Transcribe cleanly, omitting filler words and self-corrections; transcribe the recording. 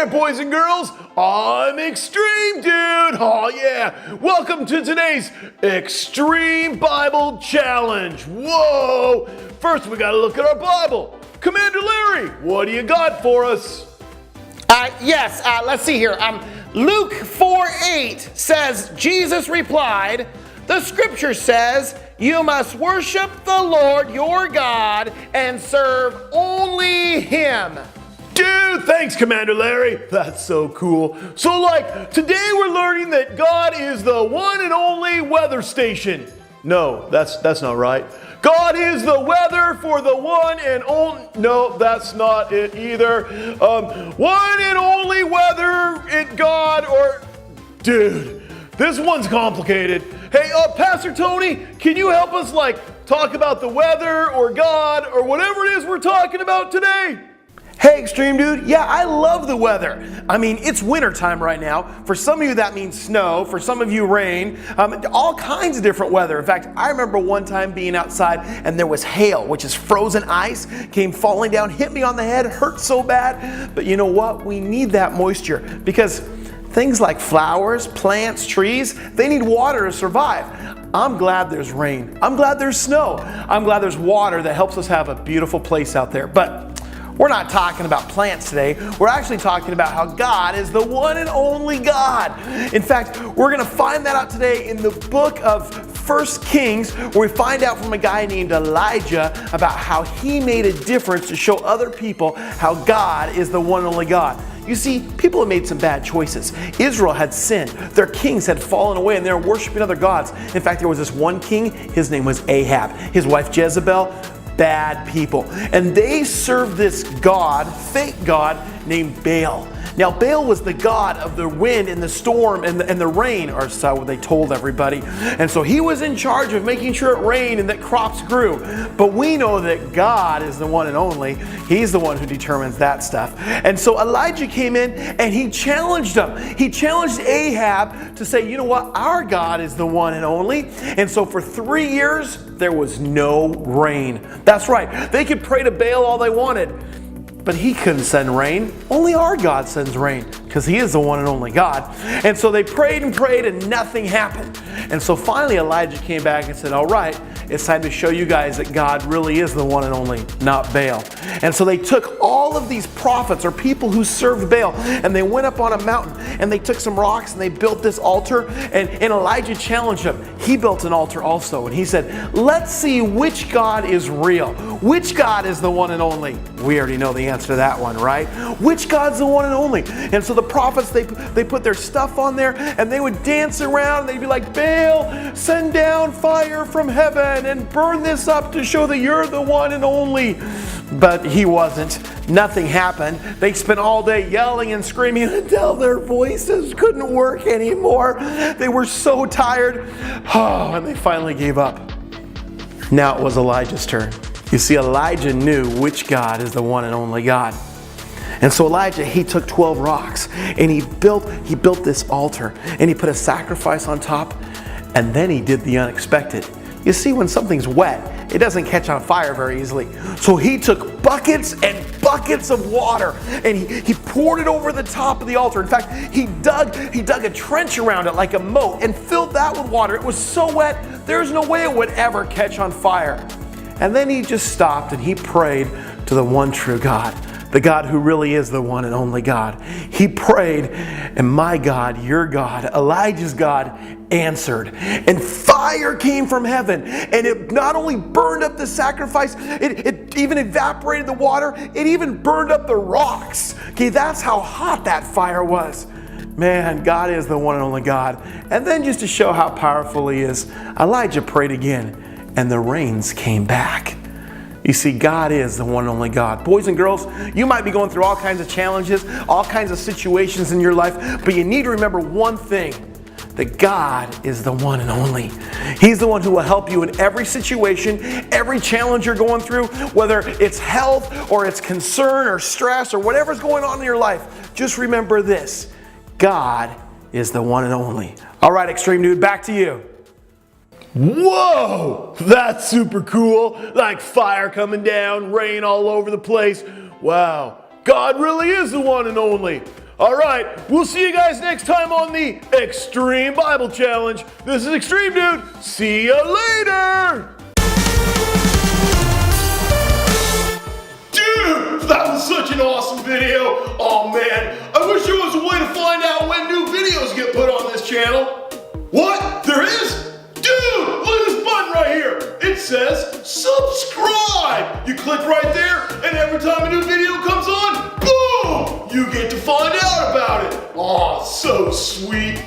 there, boys and girls. I'm Extreme Dude. Oh yeah. Welcome to today's Extreme Bible Challenge. Whoa. First, we got to look at our Bible. Commander Larry, what do you got for us? Yes, let's see here. Luke 4:8 says, Jesus replied, the scripture says, you must worship the Lord your God and serve only Him. Dude, thanks, Commander Larry. That's so cool. So, today we're learning that God is the one and only weather station. No, that's not right. God is the weather for the one and only... No, that's not it either. One and only weather in God or... Dude, this one's complicated. Hey, Pastor Tony, can you help us, talk about the weather or God or whatever it is we're talking about today? Hey, Extreme Dude. Yeah, I love the weather. I mean, it's wintertime right now. For some of you, that means snow. For some of you, rain. All kinds of different weather. In fact, I remember one time being outside and there was hail, which is frozen ice, came falling down, hit me on the head, hurt so bad. But you know what? We need that moisture because things like flowers, plants, trees, they need water to survive. I'm glad there's rain. I'm glad there's snow. I'm glad there's water that helps us have a beautiful place out there. But we're not talking about plants today. We're actually talking about how God is the one and only God. In fact, we're going to find that out today in the book of 1 Kings, where we find out from a guy named Elijah about how he made a difference to show other people how God is the one and only God. You see, people have made some bad choices. Israel had sinned. Their kings had fallen away and they were worshiping other gods. In fact, there was this one king, his name was Ahab. His wife Jezebel, bad people. And they served this god, fake god, named Baal. Now, Baal was the god of the wind and the storm and the rain, or so they told everybody. And so he was in charge of making sure it rained and that crops grew. But we know that God is the one and only. He's the one who determines that stuff. And so Elijah came in and he challenged him. He challenged Ahab to say, you know what? Our God is the one and only. And so for 3 years, there was no rain. That's right. They could pray to Baal all they wanted, but he couldn't send rain. Only our God sends rain because He is the one and only God. And so they prayed and prayed and nothing happened. And so finally Elijah came back and said, all right, it's time to show you guys that God really is the one and only, not Baal. And so they took all of these prophets or people who served Baal and they went up on a mountain and they took some rocks and they built this altar, and Elijah challenged them. He built an altar also and he said, let's see which God is real. Which God is the one and only? We already know the answer to that one, right? Which God's the one and only? And so the prophets, they put their stuff on there and they would dance around and they'd be like, Baal, send down fire from heaven and burn this up to show that you're the one and only. But he wasn't. Nothing happened. They spent all day yelling and screaming until their voices couldn't work anymore. They were so tired. Oh, and they finally gave up. Now it was Elijah's turn. You see, Elijah knew which God is the one and only God. And so Elijah, he took 12 rocks and he built this altar and he put a sacrifice on top, and then he did the unexpected. You see, when something's wet, it doesn't catch on fire very easily. So he took buckets and buckets of water and he poured it over the top of the altar. In fact, he dug a trench around it like a moat and filled that with water. It was so wet, there's no way it would ever catch on fire. And then he just stopped and he prayed to the one true God, the God who really is the one and only God. He prayed, and my God, your God, Elijah's God, answered. And fire came from heaven, and it not only burned up the sacrifice, it even evaporated the water, it even burned up the rocks. Okay, that's how hot that fire was. Man, God is the one and only God. And then just to show how powerful He is, Elijah prayed again, and the rains came back. You see, God is the one and only God. Boys and girls, you might be going through all kinds of challenges, all kinds of situations in your life, but you need to remember one thing, that God is the one and only. He's the one who will help you in every situation, every challenge you're going through, whether it's health or it's concern or stress or whatever's going on in your life. Just remember this, God is the one and only. All right, Extreme Dude, back to you. Whoa, that's super cool. Like fire coming down, rain all over the place. Wow, God really is the one and only. All right, we'll see you guys next time on the Extreme Bible Challenge. This is Extreme Dude. See you later. Dude, that was such an awesome video. Oh man, I wish there was a way to find out when new videos get put on this channel. What? There is? Dude, look at this button right here. It says subscribe. You click right there, and every time a new video comes on, boom, you get to find out about it. Oh, so sweet.